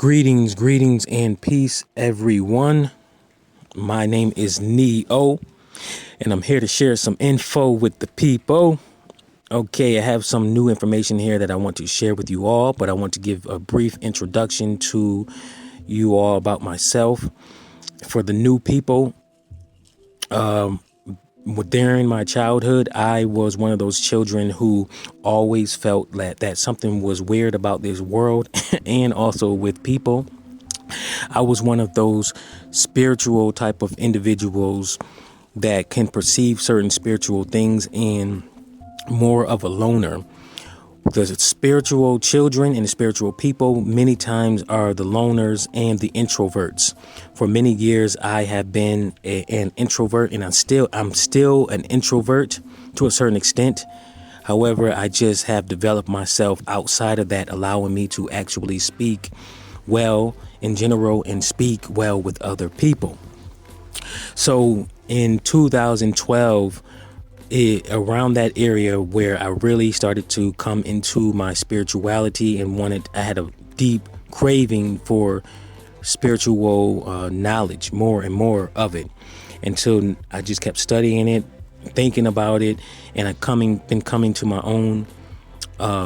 Greetings, and peace, everyone. My name is Neo, and I'm here to share some info with the people. Okay, I have some new information here that I want to share with you all, but I want to give a brief introduction to you all about myself. For the new people, during my childhood, I was one of those children who always felt that something was weird about this world and also with people. I was one of those spiritual type of individuals that can perceive certain spiritual things and more of a loner. The spiritual children and the spiritual people many times are the loners and the introverts. For many years, I have been an introvert, and I'm still an introvert to a certain extent. However, I just have developed myself outside of that, allowing me to actually speak well in general and speak well with other people. So in 2012, around that area where I really started to come into my spirituality and I had a deep craving for spiritual knowledge, more and more of it, until I just kept studying it, thinking about it, and I've been coming to my own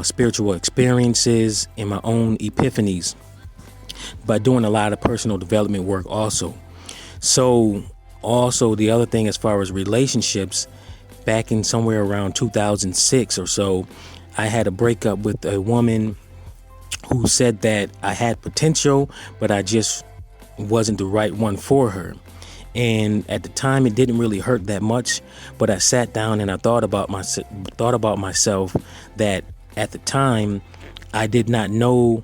spiritual experiences and my own epiphanies by doing a lot of personal development work also. So also the other thing, as far as relationships, back in somewhere around 2006 or so, I had a breakup with a woman who said that I had potential, but I just wasn't the right one for her. And at the time, it didn't really hurt that much, but I sat down and I thought about myself that at the time I did not know.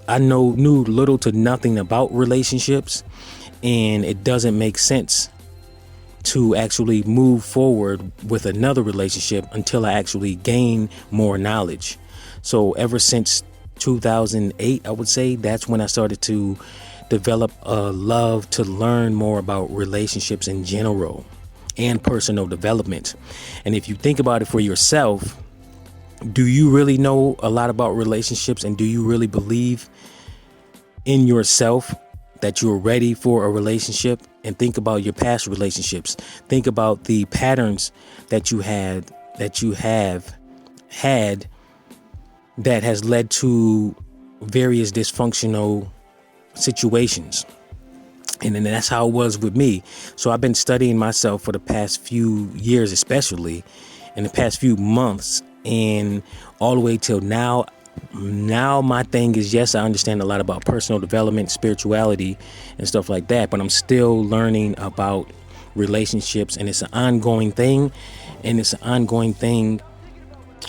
Knew little to nothing about relationships, and it doesn't make sense to actually move forward with another relationship until I actually gain more knowledge. So ever since 2008, I would say, that's when I started to develop a love to learn more about relationships in general and personal development. And if you think about it for yourself, do you really know a lot about relationships, and do you really believe in yourself that you're ready for a relationship? And think about your past relationships. Think about the patterns that you have had that has led to various dysfunctional situations. And then that's how it was with me. So I've been studying myself for the past few years, especially in the past few months, and all the way till now. Now my thing is, yes, I understand a lot about personal development, spirituality, and stuff like that, but I'm still learning about relationships, and it's an ongoing thing.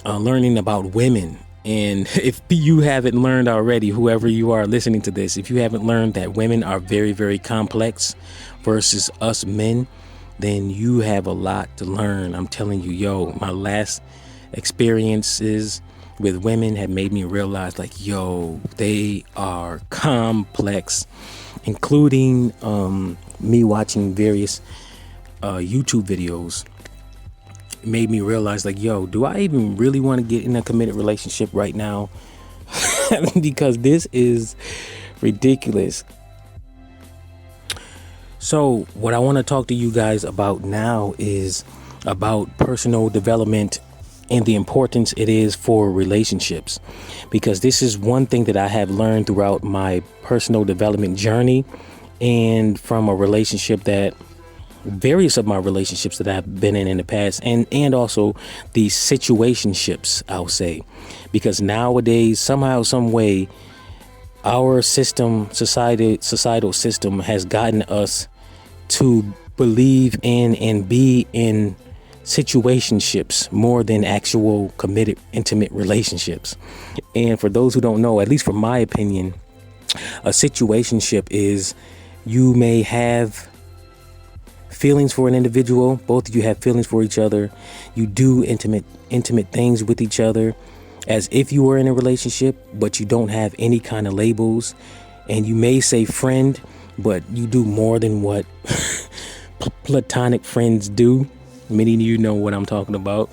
Learning about women. And if you haven't learned already, whoever you are listening to this, if you haven't learned that women are very, very complex versus us men, then you have a lot to learn. I'm telling you, my last experiences with women have made me realize, they are complex, including me watching various YouTube videos. It made me realize, do I even really want to get in a committed relationship right now? Because this is ridiculous. So what I want to talk to you guys about now is about personal development and the importance it is for relationships, because this is one thing that I have learned throughout my personal development journey, and from a relationship various of my relationships that I've been in the past, and also the situationships, I'll say, because nowadays, somehow, some way, our societal system has gotten us to believe in and be in situationships more than actual committed, intimate relationships. And for those who don't know, at least from my opinion, a situationship is, you may have feelings for an individual, both of you have feelings for each other, you do intimate things with each other as if you were in a relationship, but you don't have any kind of labels, and you may say friend, but you do more than what platonic friends do. Many of you know what I'm talking about.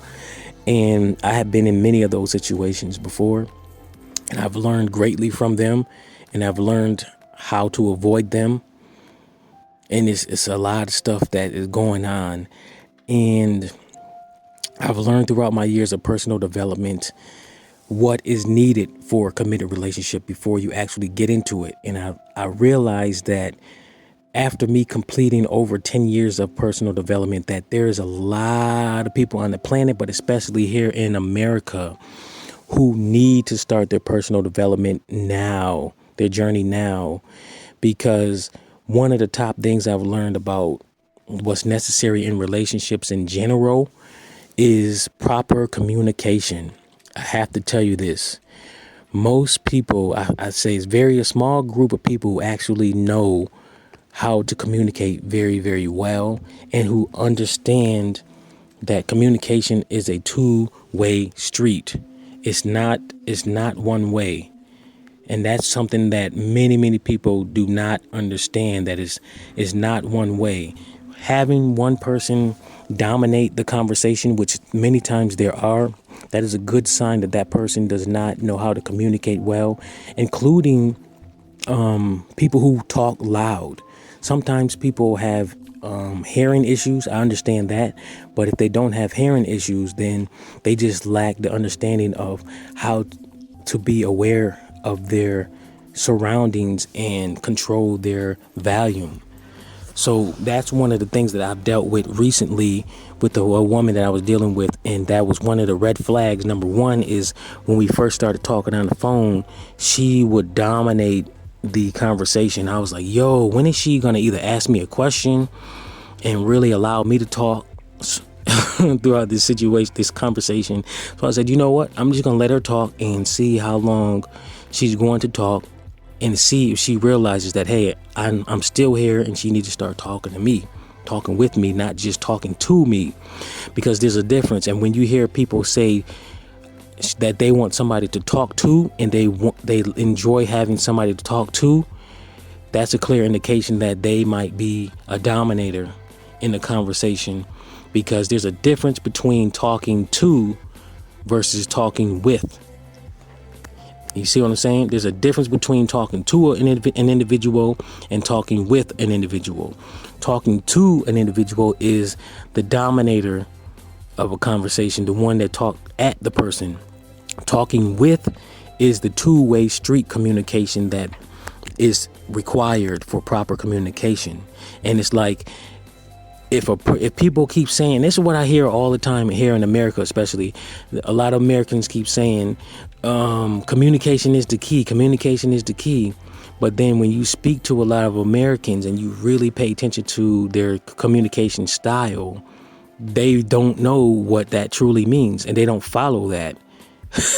And I have been in many of those situations before, and I've learned greatly from them. and I've learned how to avoid them. And it's a lot of stuff that is going on. And I've learned throughout my years of personal development what is needed for a committed relationship before you actually get into it. And I realized that after me completing over 10 years of personal development, that there's a lot of people on the planet, but especially here in America, who need to start their personal development now, their journey now, because one of the top things I've learned about what's necessary in relationships in general is proper communication. I have to tell you this. Most people, I'd say it's a small group of people who actually know how to communicate very, very well, and who understand that communication is a two-way street. It's not one way. And that's something that many people do not understand, that is not one way. Having one person dominate the conversation, which many times there are, that is a good sign that that person does not know how to communicate well, including people who talk loud. Sometimes people have hearing issues. I understand that. But if they don't have hearing issues, then they just lack the understanding of how to be aware of their surroundings and control their volume. So that's one of the things that I've dealt with recently with a woman that I was dealing with. And that was one of the red flags. Number one is when we first started talking on the phone, she would dominate the conversation. I was like, yo, when is she going to either ask me a question and really allow me to talk throughout this situation, this conversation? So I said, you know what? I'm just going to let her talk and see how long she's going to talk, and see if she realizes that, hey, I'm still here, and she needs to start talking to me, talking with me, not just talking to me, because there's a difference. And when you hear people say that they want somebody to talk to, and they enjoy having somebody to talk to, that's a clear indication that they might be a dominator in the conversation, because there's a difference between talking to versus talking with. You see what I'm saying? There's a difference between talking to an individual and talking with an individual. Talking to an individual is the dominator of a conversation, the one that talked at the person. Talking with is the two-way street communication that is required for proper communication. And it's like, if people keep saying, this is what I hear all the time here in America, especially, a lot of Americans keep saying, communication is the key. Communication is the key. But then when you speak to a lot of Americans and you really pay attention to their communication style, they don't know what that truly means, and they don't follow that.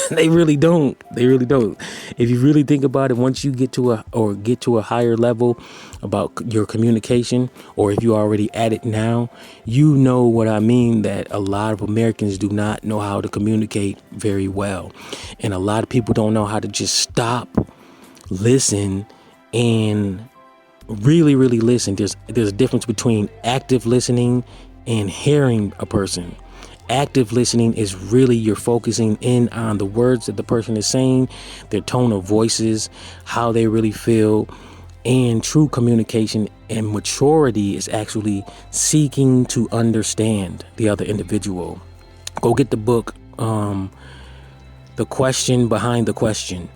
They really don't. If you really think about it, once you get to a higher level about your communication, or if you're already at it now, you know what I mean, that a lot of Americans do not know how to communicate very well. And a lot of people don't know how to just stop, listen, and really, really listen. There's a difference between active listening and hearing a person. Active listening is really you're focusing in on the words that the person is saying, their tone of voices, how they really feel. And true communication and maturity is actually seeking to understand the other individual. Go get the book, The Question Behind the Question.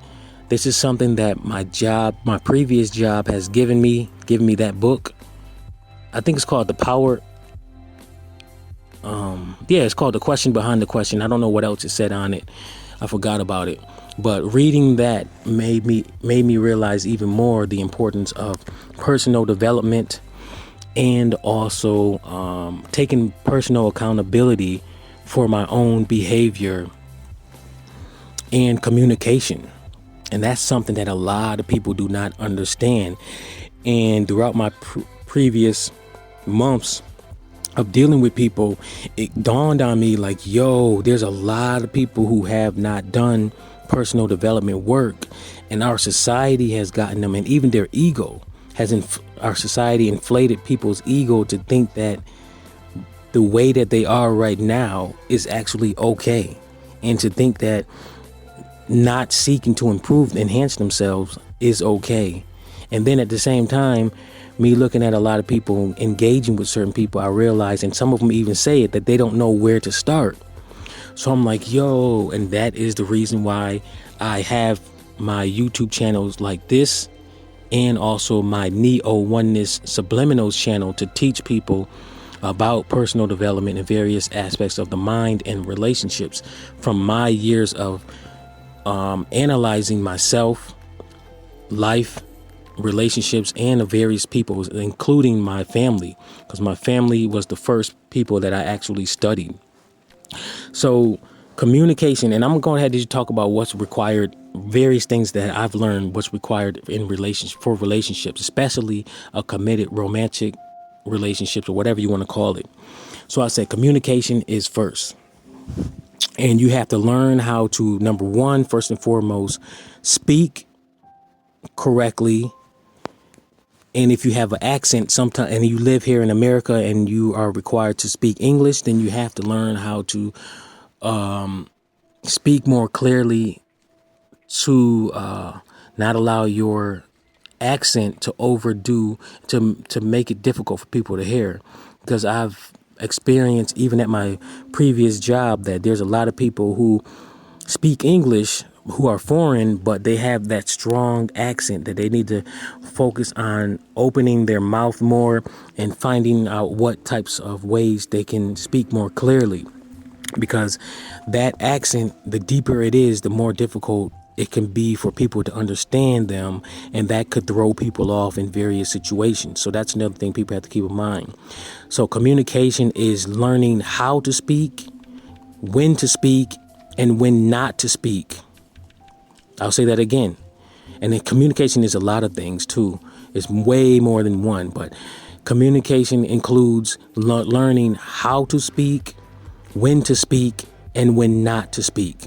This is something that my previous job has given me that book. I think it's called The Power. It's called The Question Behind the Question. I don't know what else it said on it. I forgot about it. But reading that made me realize even more the importance of personal development, and also taking personal accountability for my own behavior and communication. And that's something that a lot of people do not understand. And throughout my previous months of dealing with people, it dawned on me like, yo, there's a lot of people who have not done personal development work, and our society has gotten them, and even their ego has our society inflated people's ego to think that the way that they are right now is actually okay, and to think that not seeking to improve, enhance themselves is okay. And then at the same time, me looking at a lot of people engaging with certain people, I realize, and some of them even say it, that they don't know where to start. So I'm like, yo, and that is the reason why I have my YouTube channels like this, and also my NeoOnenessSubliminals channel to teach people about personal development in various aspects of the mind and relationships from my years of analyzing myself, life, relationships, and the various people, including my family, because my family was the first people that I actually studied. So communication, and I'm going ahead to talk about what's required, various things that I've learned what's required in relationships, especially a committed romantic relationships, or whatever you want to call it. So I said communication is first. And you have to learn how to, number one, first and foremost, speak correctly. And if you have an accent sometimes, and you live here in America and you are required to speak English, then you have to learn how to speak more clearly, to not allow your accent to overdo, to make it difficult for people to hear. Because I've experienced, even at my previous job, that there's a lot of people who speak English who are foreign, but they have that strong accent that they need to focus on opening their mouth more and finding out what types of ways they can speak more clearly. Because that accent, the deeper it is, the more difficult it can be for people to understand them, and that could throw people off in various situations. So that's another thing people have to keep in mind. So communication is learning how to speak, when to speak, and when not to speak. I'll say that again. And then communication is a lot of things too. It's way more than one, but communication includes learning how to speak, when to speak, and when not to speak.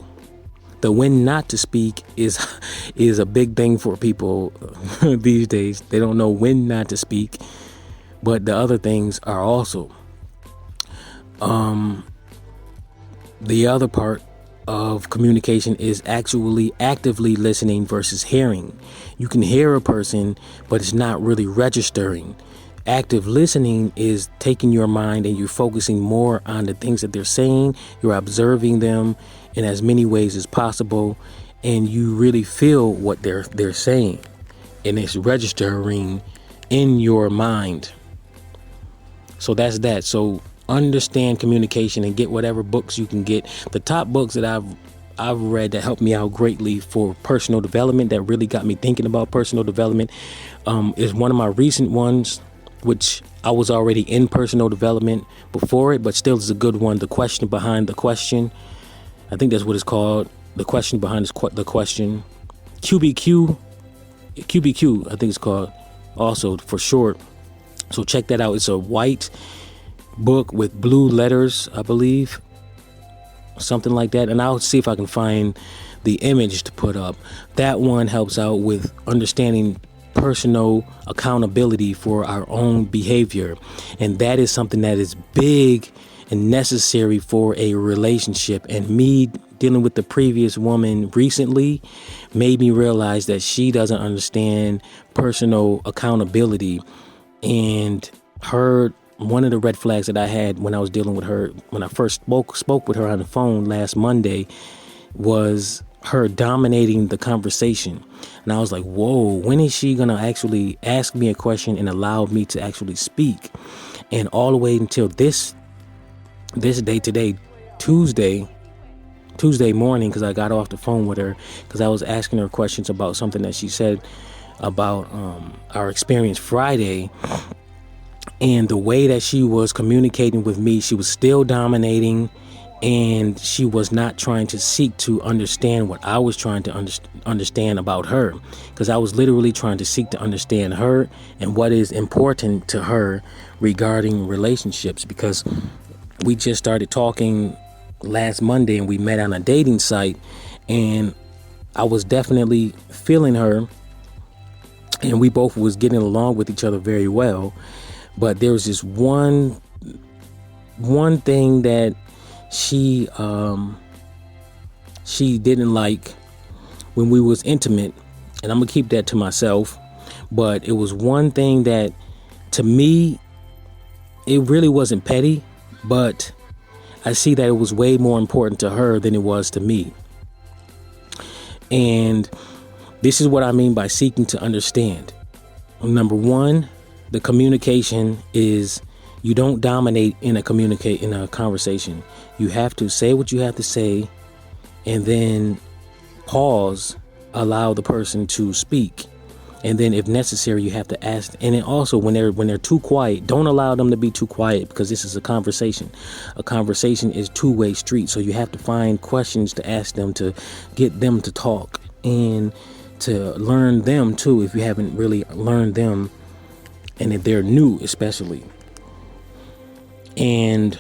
The when not to speak is a big thing for people these days. They don't know when not to speak, but the other things are also. The other part of communication is actually actively listening versus hearing. You can hear a person, but it's not really registering. Active listening is taking your mind and you're focusing more on the things that they're saying. You're observing them in as many ways as possible, and you really feel what they're saying, and it's registering in your mind. So that's that. So understand communication and get whatever books you can get. The top books that I've read that helped me out greatly for personal development, that really got me thinking about personal development, is one of my recent ones, which I was already in personal development before it, but still is a good one. The Question Behind the Question. I think that's what it's called. The Question Behind the Question. QBQ, I think it's called, also for short. So check that out. It's a white book with blue letters, I believe, something like that. And I'll see if I can find the image to put up. That one helps out with understanding personal accountability for our own behavior. And that is something that is big and necessary for a relationship. And me dealing with the previous woman recently made me realize that she doesn't understand personal accountability. And one of the red flags that I had when I was dealing with her, when I first spoke with her on the phone last Monday, was her dominating the conversation. And I was like, whoa, when is she going to actually ask me a question and allow me to actually speak? And all the way until this day today, Tuesday morning, because I got off the phone with her because I was asking her questions about something that she said about our experience Friday. And the way that she was communicating with me, she was still dominating, and she was not trying to seek to understand what I was trying to understand about her, because I was literally trying to seek to understand her and what is important to her regarding relationships, because we just started talking last Monday and we met on a dating site, and I was definitely feeling her, and we both was getting along with each other very well. But there was this one thing that she didn't like when we was intimate, and I'm gonna keep that to myself. But it was one thing that, to me, it really wasn't petty, but I see that it was way more important to her than it was to me. And this is what I mean by seeking to understand. Number one, the communication is, you don't dominate in a conversation. You have to say what you have to say, and then pause, allow the person to speak. And then if necessary, you have to ask. And then also when they're too quiet, don't allow them to be too quiet, because this is a conversation. A conversation is two-way street. So you have to find questions to ask them to get them to talk, and to learn them too, if you haven't really learned them, and if they're new especially. And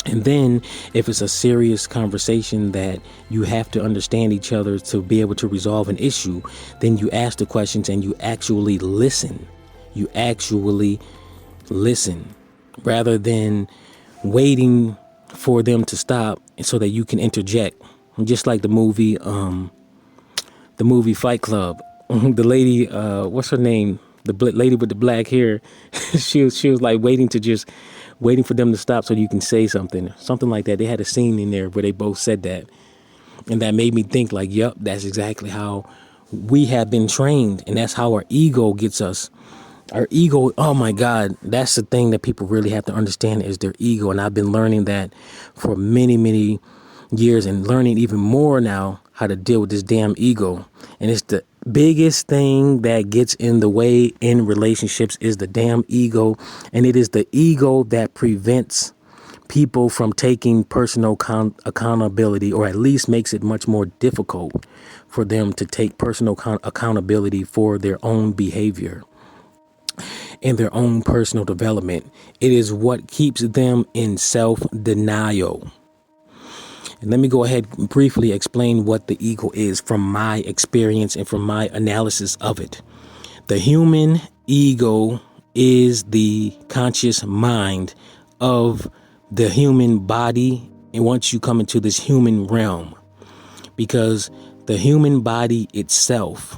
then if it's a serious conversation that you have to understand each other to be able to resolve an issue, then you ask the questions and you actually listen. You actually listen rather than waiting for them to stop so that you can interject. Just like the movie Fight Club. The lady, what's her name? The lady with the black hair. she was like waiting for them to stop so you can say something like that. They had a scene in there where they both said that, and that made me think like, yep, that's exactly how we have been trained, and that's how our ego gets us. Our ego, oh my God, that's the thing that people really have to understand, is their ego. And I've been learning that for many, many years, and learning even more now how to deal with this damn ego. And it's the biggest thing that gets in the way in relationships, is the damn ego. And it is the ego that prevents people from taking personal accountability, or at least makes it much more difficult for them to take personal accountability for their own behavior and their own personal development. It is what keeps them in self-denial. And let me go ahead and briefly explain what the ego is from my experience and from my analysis of it. The human ego is the conscious mind of the human body, and once you come into this human realm, because the human body itself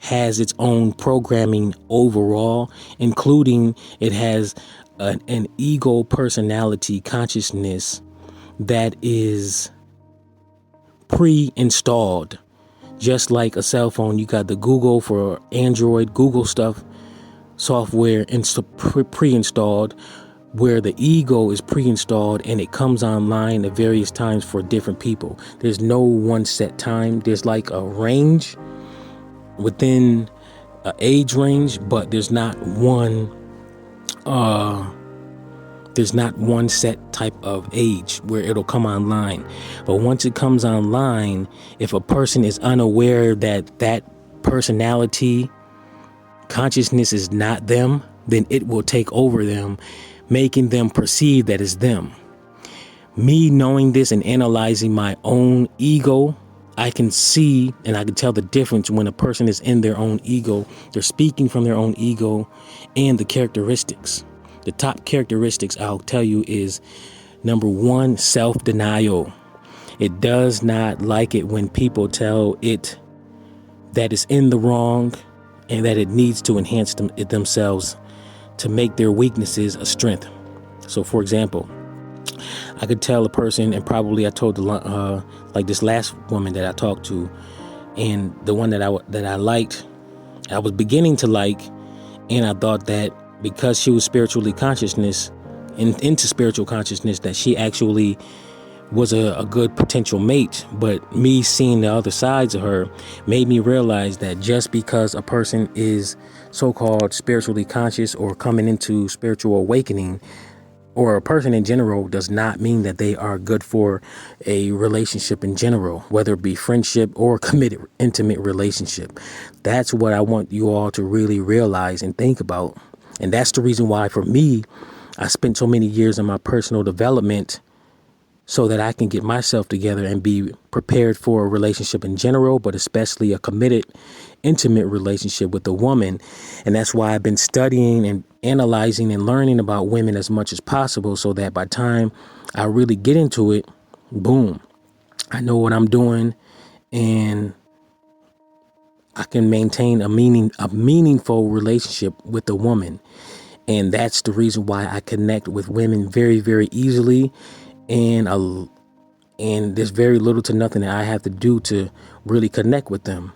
has its own programming overall, including it has an ego personality consciousness that is pre-installed. Just like a cell phone, you got the Google for Android, Google stuff, software pre-installed, where the ego is pre-installed, and it comes online at various times for different people. There's no one set time. There's like a range within an age range, but there's not one set type of age where it'll come online. But once it comes online, if a person is unaware that personality consciousness is not them, then it will take over them, making them perceive that it's them. Me knowing this and analyzing my own ego, I can see and I can tell the difference when a person is in their own ego. They're speaking from their own ego, and the characteristics. The top characteristics I'll tell you is, number one, self-denial. It does not like it when people tell it that it's in the wrong and that it needs to enhance themselves to make their weaknesses a strength. So, for example, I could tell a person, and probably I told like this last woman that I talked to, and the one that I liked, I was beginning to like, and I thought that because she was spiritually consciousness and into spiritual consciousness, that she actually was a good potential mate. But me seeing the other sides of her made me realize that just because a person is so-called spiritually conscious or coming into spiritual awakening, or a person in general, does not mean that they are good for a relationship in general, whether it be friendship or committed intimate relationship. That's what I want you all to really realize and think about. And that's the reason why, for me, I spent so many years in my personal development, so that I can get myself together and be prepared for a relationship in general, but especially a committed, intimate relationship with a woman. And that's why I've been studying and analyzing and learning about women as much as possible, so that by the time I really get into it, boom, I know what I'm doing, and I can maintain a meaningful relationship with a woman. And that's the reason why I connect with women very, very easily. And there's very little to nothing that I have to do to really connect with them.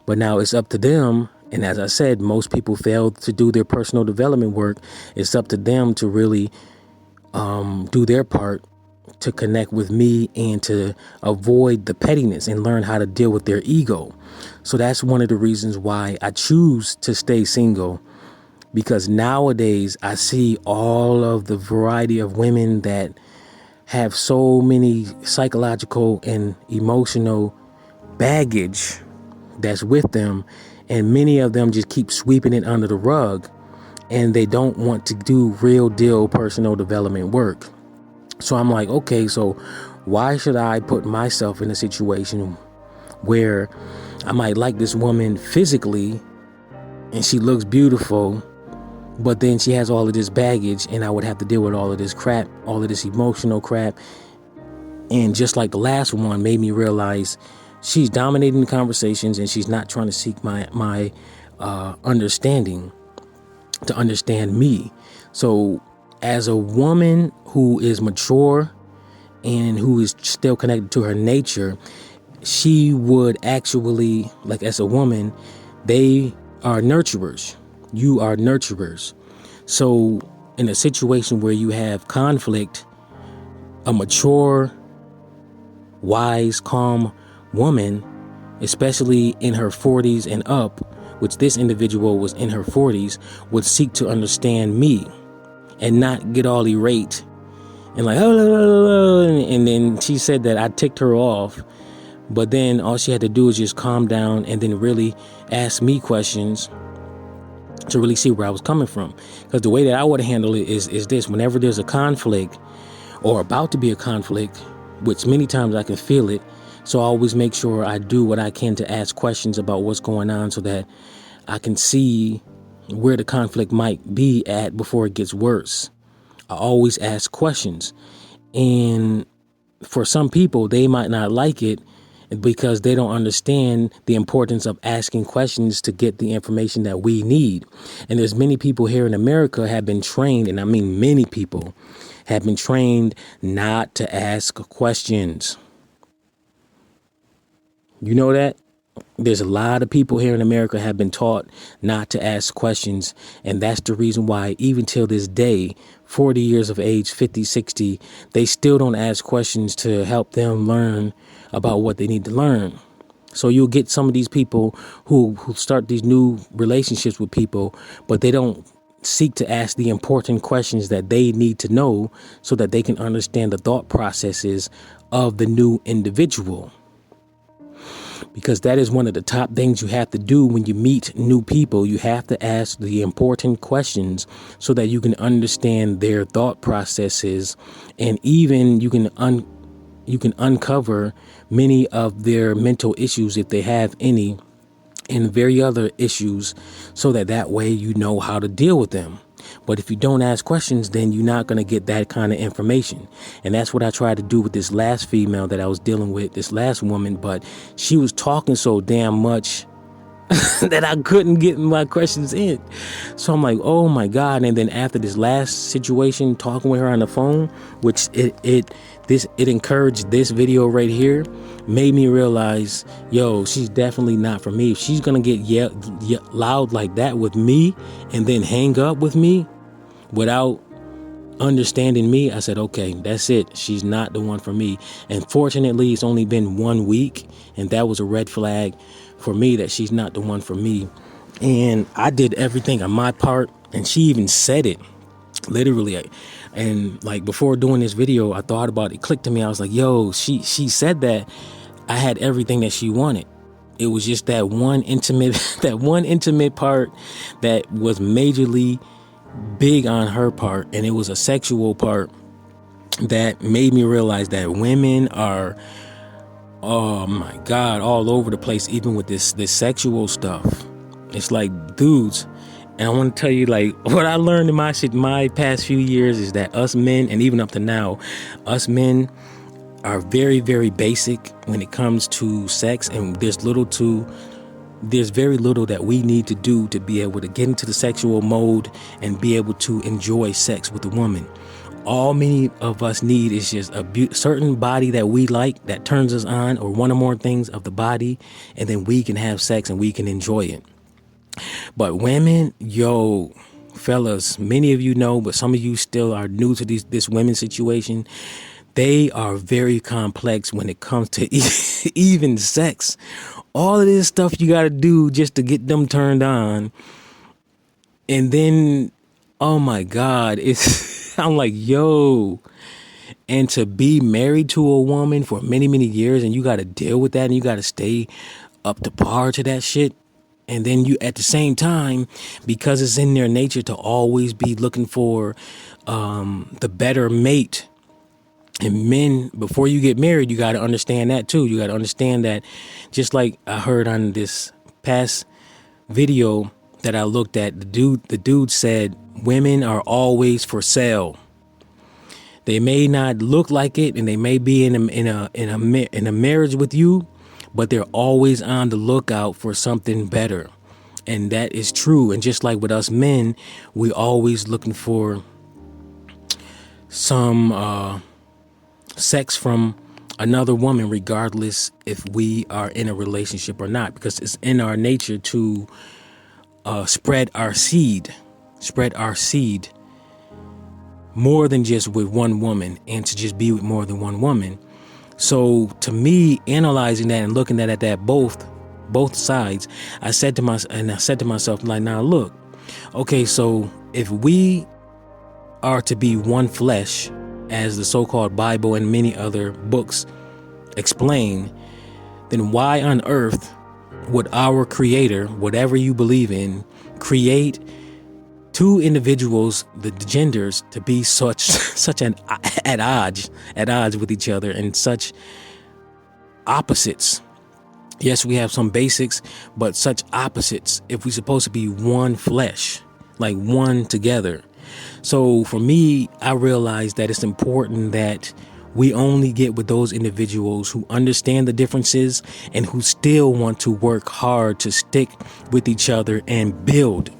But now it's up to them. And as I said, most people fail to do their personal development work. It's up to them to really do their part to connect with me and to avoid the pettiness and learn how to deal with their ego. So that's one of the reasons why I choose to stay single, because nowadays I see all of the variety of women that have so many psychological and emotional baggage that's with them, and many of them just keep sweeping it under the rug, and they don't want to do real deal personal development work. So I'm like, okay, so why should I put myself in a situation where I might like this woman physically and she looks beautiful, but then she has all of this baggage and I would have to deal with all of this crap, all of this emotional crap. And just like the last one made me realize she's dominating the conversations and she's not trying to seek my understanding to understand me. So as a woman who is mature and who is still connected to her nature, she would actually, like as a woman, they are nurturers. You are nurturers. So in a situation where you have conflict, a mature, wise, calm woman, especially in her 40s and up, which this individual was in her 40s, would seek to understand me and not get all irate and like, oh, and then she said that I ticked her off. But then all she had to do is just calm down and then really ask me questions to really see where I was coming from. Because the way that I would handle it is this: whenever there's a conflict or about to be a conflict, which many times I can feel it, so I always make sure I do what I can to ask questions about what's going on so that I can see where the conflict might be at before it gets worse. I always ask questions. And for some people, they might not like it because they don't understand the importance of asking questions to get the information that we need. And there's many people here in America have been trained, and I mean many people have been trained not to ask questions. You know that? There's a lot of people here in America have been taught not to ask questions. And that's the reason why even till this day, 40 years of age, 50, 60, they still don't ask questions to help them learn about what they need to learn. So you'll get some of these people who start these new relationships with people, but they don't seek to ask the important questions that they need to know so that they can understand the thought processes of the new individual. Because that is one of the top things you have to do when you meet new people. You have to ask the important questions so that you can understand their thought processes, and even you can uncover many of their mental issues if they have any, and very other issues, so that way you know how to deal with them. But if you don't ask questions, then you're not going to get that kind of information. And that's what I tried to do with this last female that I was dealing with, this last woman. But she was talking so damn much that I couldn't get my questions in. So I'm like, oh my God. And then after this last situation, talking with her on the phone, which it encouraged this video right here, made me realize, yo, she's definitely not for me. If she's going to get loud like that with me and then hang up with me without understanding me, I said, okay, that's it. She's not the one for me. And fortunately, it's only been 1 week, and that was a red flag for me that she's not the one for me. And I did everything on my part, and she even said it literally. And like before doing this video, I thought about it, clicked to me. I was like, yo, she said that I had everything that she wanted. It was just that one intimate part that was majorly big on her part, and it was a sexual part that made me realize that women are, oh my God, all over the place, even with this sexual stuff. It's like, dudes. And I want to tell you, like, what I learned in my past few years is that us men, and even up to now, us men are very, very basic when it comes to sex, and there's little to there's very little that we need to do to be able to get into the sexual mode and be able to enjoy sex with a woman. All many of us need is just a certain body that we like, that turns us on, or one or more things of the body, and then we can have sex and we can enjoy it. But women, fellas, many of you know, but some of you still are new to this women's situation. They are very complex when it comes to even sex. All of this stuff you got to do just to get them turned on. And then, oh my God, I'm like, and to be married to a woman for many, many years, and you got to deal with that, and you got to stay up to par to that shit. And then you, at the same time, because it's in their nature to always be looking for the better mate. And men, before you get married, you got to understand that too. You got to understand that, just like I heard on this past video that I looked at, the dude said, women are always for sale. They may not look like it, and they may be in a marriage with you, but they're always on the lookout for something better. And that is true. And just like with us men, we always looking for some sex from another woman, regardless if we are in a relationship or not, because it's in our nature to spread our seed more than just with one woman, and to just be with more than one woman. So to me, analyzing that and looking at that both sides, I said to myself, like, now look, okay, so if we are to be one flesh, as the so-called Bible and many other books explain, then why on earth would our Creator, whatever you believe in, create two individuals, the genders, to be such an at odds with each other, and such opposites? Yes, we have some basics, but such opposites if we're supposed to be one flesh, like one together. So for me, I realized that it's important that we only get with those individuals who understand the differences and who still want to work hard to stick with each other and build.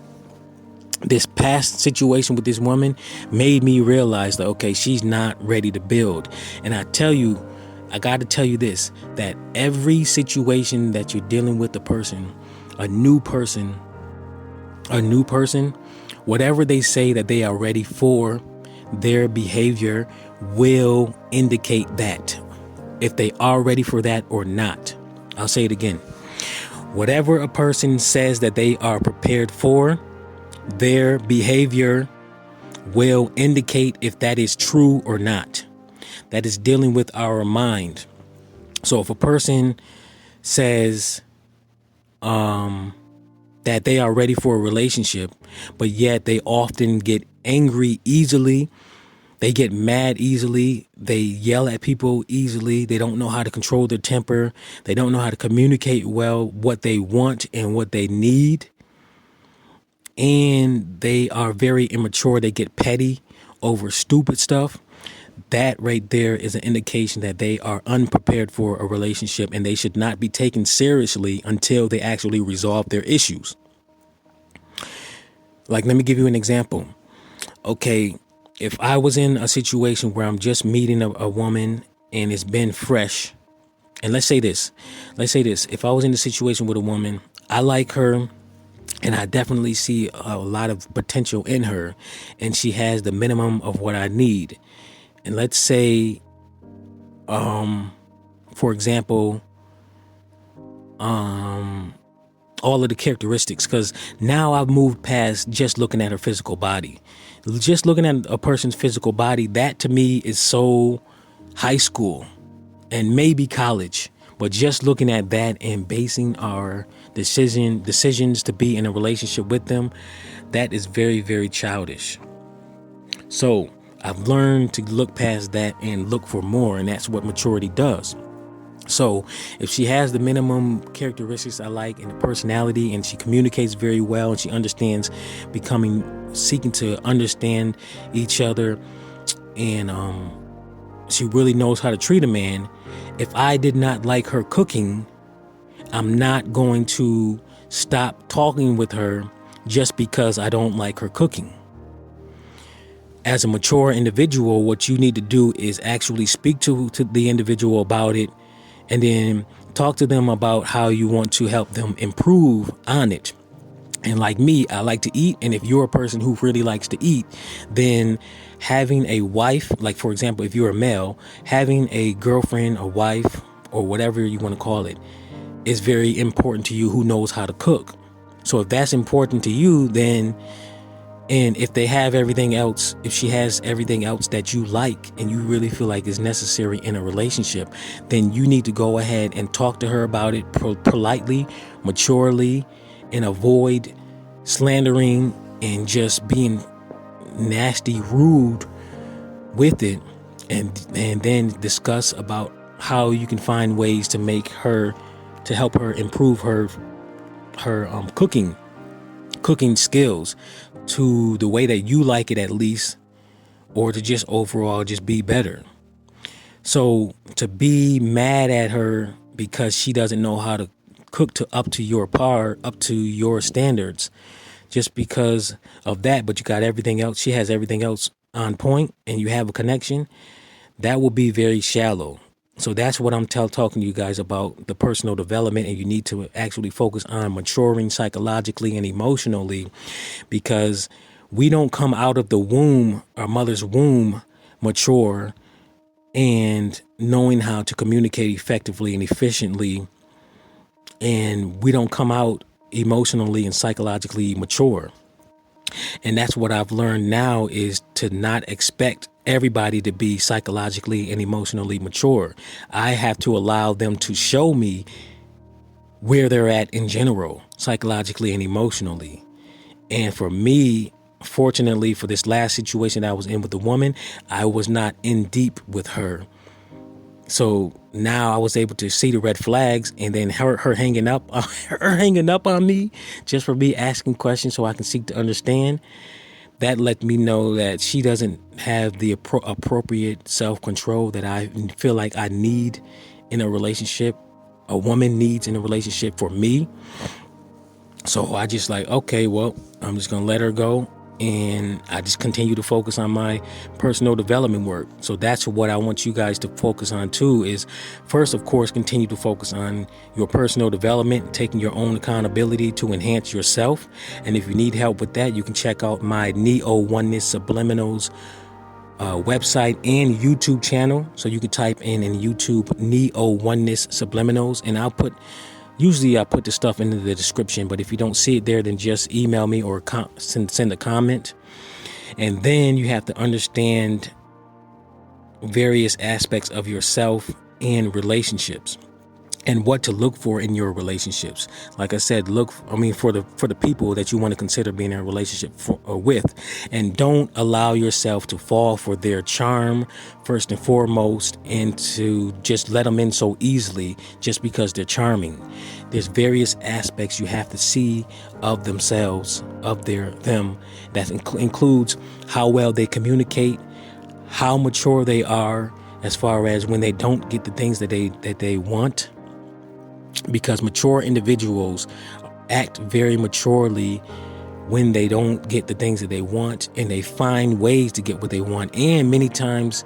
This past situation with this woman made me realize that, okay, she's not ready to build. And I got to tell you this, that every situation that you're dealing with a new person, whatever they say that they are ready for, their behavior will indicate that, if they are ready for that or not. I'll say it again. Whatever a person says that they are prepared for, their behavior will indicate if that is true or not. That is dealing with our mind. So if a person says that they are ready for a relationship, but yet they often get angry easily, they get mad easily, they yell at people easily, they don't know how to control their temper, they don't know how to communicate well what they want and what they need, and they are very immature, they get petty over stupid stuff, that right there is an indication that they are unprepared for a relationship, and they should not be taken seriously until they actually resolve their issues. Like, let me give you an example. Okay, if I was in a situation where I'm just meeting a woman and it's been fresh, and let's say this, if I was in a situation with a woman, I like her, and I definitely see a lot of potential in her, and she has the minimum of what I need. And let's say, for example, all of the characteristics, because now I've moved past just looking at her physical body. Just looking at a person's physical body, that to me is so high school and maybe college. But just looking at that and basing our decisions to be in a relationship with them, that is very, very childish. So I've learned to look past that and look for more, and that's what maturity does. So if she has the minimum characteristics I like and the personality, and she communicates very well, and she understands seeking to understand each other, and she really knows how to treat a man, if I did not like her cooking, I'm not going to stop talking with her just because I don't like her cooking. As a mature individual, what you need to do is actually speak to the individual about it, and then talk to them about how you want to help them improve on it. And like me, I like to eat. And if you're a person who really likes to eat, then having a wife, like for example, if you're a male, having a girlfriend, a wife, or whatever you want to call it, is very important to you who knows how to cook. So if that's important to you, then, and if they have everything else, if she has everything else that you like and you really feel like is necessary in a relationship, then you need to go ahead and talk to her about it politely, maturely, and avoid slandering and just being nasty, rude with it, and then discuss about how you can find ways to make her, to help her improve her cooking skills to the way that you like it at least, or to just overall just be better. So to be mad at her because she doesn't know how to cook up to your standards, just because of that, but you got everything else, she has everything else on point and you have a connection, that will be very shallow. So that's what I'm talking to you guys about, the personal development, and you need to actually focus on maturing psychologically and emotionally, because we don't come out of the womb, our mother's womb, mature and knowing how to communicate effectively and efficiently, and we don't come out emotionally and psychologically mature. And that's what I've learned now, is to not expect everybody to be psychologically and emotionally mature. I have to allow them to show me where they're at in general, psychologically and emotionally. And for me, fortunately, for this last situation I was in with the woman, I was not in deep with her. So now I was able to see the red flags, and then her hanging up on me just for me asking questions so I can seek to understand. That let me know that she doesn't have the appropriate self-control that I feel like I need in a relationship, a woman needs in a relationship for me. So I just like, okay, well, I'm just going to let her go. And I just continue to focus on my personal development work. So that's what I want you guys to focus on too, is first, of course, continue to focus on your personal development, taking your own accountability to enhance yourself. And if you need help with that, you can check out my NeoOnenessSubliminals website and YouTube channel. So you can type in YouTube NeoOnenessSubliminals, and usually I put the stuff into the description, but if you don't see it there, then just email me or send a comment. And then you have to understand various aspects of yourself and relationships, and what to look for in your relationships. Like I said, for the people that you want to consider being in a relationship with, and don't allow yourself to fall for their charm first and foremost, and to just let them in so easily just because they're charming. There's various aspects you have to see of themselves, of them, that includes how well they communicate, how mature they are as far as when they don't get the things that they want. Because mature individuals act very maturely when they don't get the things that they want, and they find ways to get what they want. And many times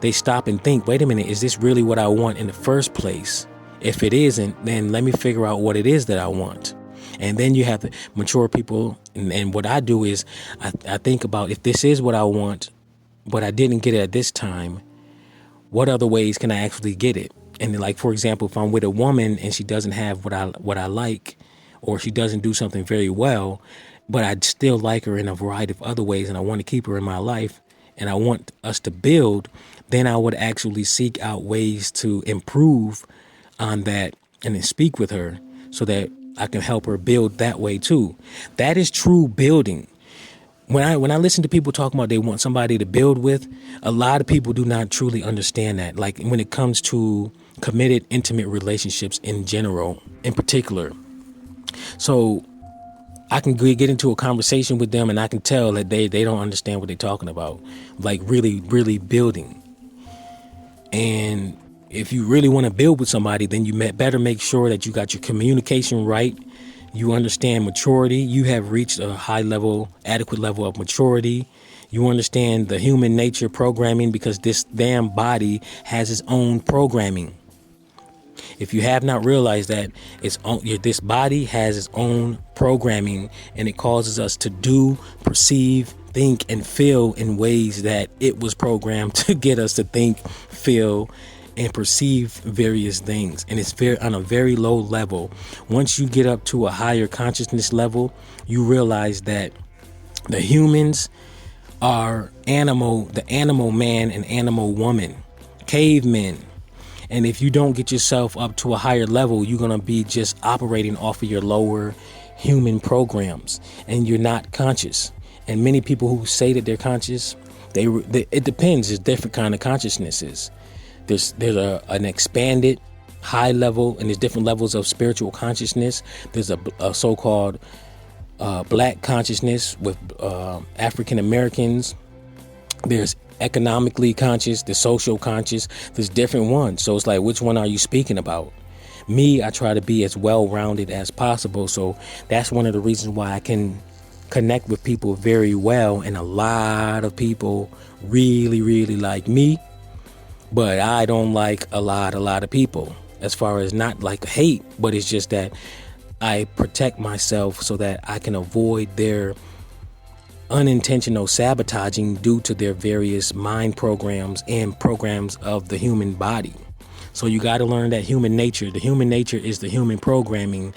they stop and think, wait a minute, is this really what I want in the first place? If it isn't, then let me figure out what it is that I want. And then you have the mature people. And what I do is I think about, if this is what I want, but I didn't get it at this time, what other ways can I actually get it? And like, for example, if I'm with a woman and she doesn't have what I like, or she doesn't do something very well, but I still like her in a variety of other ways, and I want to keep her in my life, and I want us to build, then I would actually seek out ways to improve on that, and then speak with her so that I can help her build that way too. That is true building. When I listen to people talking about they want somebody to build with, a lot of people do not truly understand that. Like when it comes to committed, intimate relationships in general, in particular. So I can get into a conversation with them, and I can tell that they don't understand what they're talking about, like really, really building. And if you really want to build with somebody, then you better make sure that you got your communication right, You understand maturity. You have reached a high level, adequate level of maturity. You understand the human nature programming, because this damn body has its own programming. If you have not realized that, this body has its own programming, and it causes us to do, perceive, think, and feel in ways that it was programmed to get us to think, feel, and perceive various things. And it's on a very low level. Once you get up to a higher consciousness level, you realize that the humans are the animal man and animal woman, cavemen. And if you don't get yourself up to a higher level, you're going to be just operating off of your lower human programs, and you're not conscious. And many people who say that they're conscious, it depends. There's different kind of consciousnesses. There's an expanded high level, and there's different levels of spiritual consciousness. There's a so-called black consciousness with African Americans. There's economically conscious, the social conscious. There's different ones. So it's like, which one are you speaking about? Me, I try to be as well-rounded as possible. So that's one of the reasons why I can connect with people very well. And a lot of people really, really like me, but I don't like a lot of people, as far as not like hate, but it's just that I protect myself so that I can avoid their unintentional sabotaging due to their various mind programs and programs of the human body. So you got to learn that the human nature is the human programming.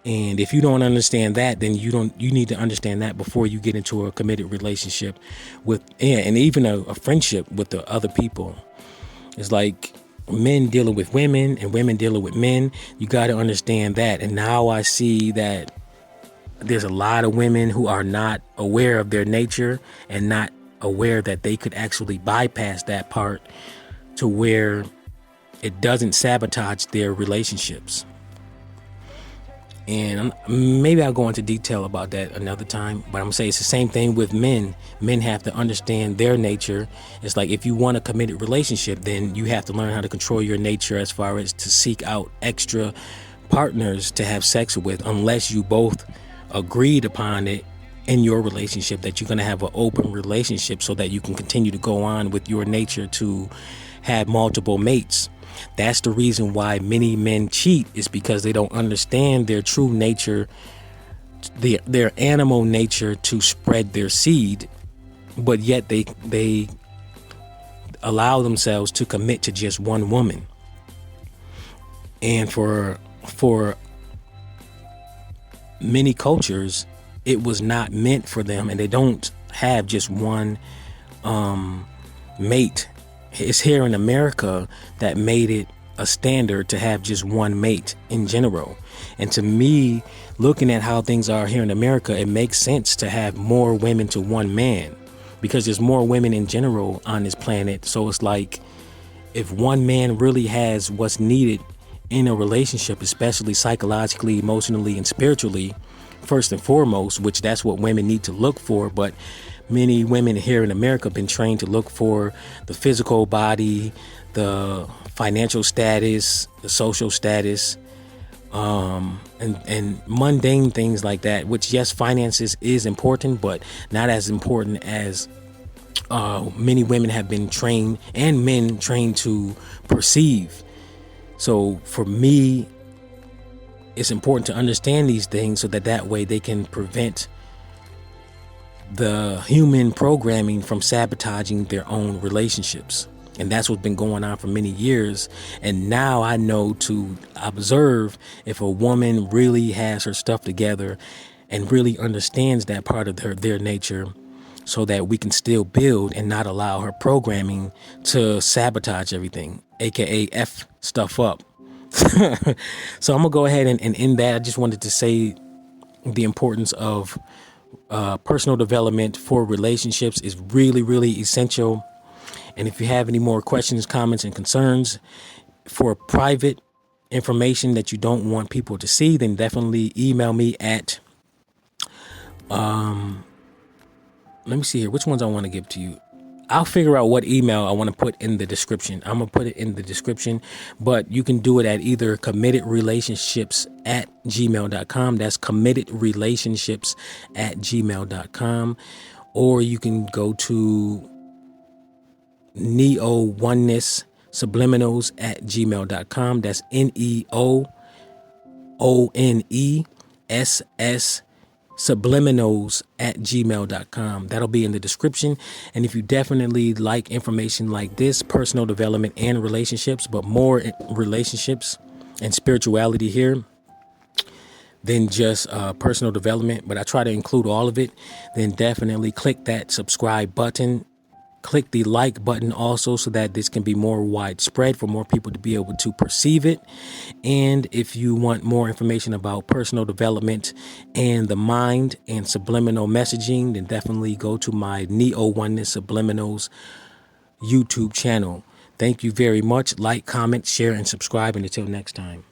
And if you don't understand that, then you need to understand that before you get into a committed relationship and even a friendship with the other people. It's like men dealing with women and women dealing with men. You got to understand that. And now I see that there's a lot of women who are not aware of their nature and not aware that they could actually bypass that part to where it doesn't sabotage their relationships. And maybe I'll go into detail about that another time, but I'm gonna say it's the same thing with men. Men have to understand their nature. It's like, if you want a committed relationship, then you have to learn how to control your nature as far as to seek out extra partners to have sex with, unless you both agreed upon it in your relationship that you're going to have an open relationship so that you can continue to go on with your nature to have multiple mates. That's the reason why many men cheat, is because they don't understand their true nature, their animal nature, to spread their seed, but yet they allow themselves to commit to just one woman. And for many cultures, it was not meant for them, and they don't have just one mate. It's here in America that made it a standard to have just one mate in general. And to me, looking at how things are here in America, it makes sense to have more women to one man, because there's more women in general on this planet. So it's like, if one man really has what's needed in a relationship, especially psychologically, emotionally, and spiritually, first and foremost, which that's what women need to look for. But many women here in America have been trained to look for the physical body, the financial status, the social status, and mundane things like that, which, yes, finances is important, but not as important as many women have been trained, and men trained, to perceive. So for me, it's important to understand these things so that way they can prevent the human programming from sabotaging their own relationships. And that's what's been going on for many years. And now I know to observe if a woman really has her stuff together and really understands that part of their nature, so that we can still build and not allow her programming to sabotage everything, aka F stuff up. So I'm gonna go ahead and end that. I just wanted to say the importance of personal development for relationships is really, really essential. And if you have any more questions, comments, and concerns for private information that you don't want people to see, then definitely email me at let me see here which ones I want to give to you. I'll figure out what email I want to put in the description. I'm going to put it in the description, but you can do it at either CommittedRelationships@gmail.com. That's CommittedRelationships@gmail.com. Or you can go to NeoOnenessSubliminals@gmail.com. That's NeoOneness subliminals@gmail.com. That'll be in the description. And if you definitely like information like this, personal development and relationships, but more relationships and spirituality here than just personal development, but I try to include all of it, then definitely click that subscribe button. Click the like button also, so that this can be more widespread for more people to be able to perceive it. And if you want more information about personal development and the mind and subliminal messaging, then definitely go to my NeoOnenessSubliminals YouTube channel. Thank you very much. Like, comment, share, and subscribe. And until next time.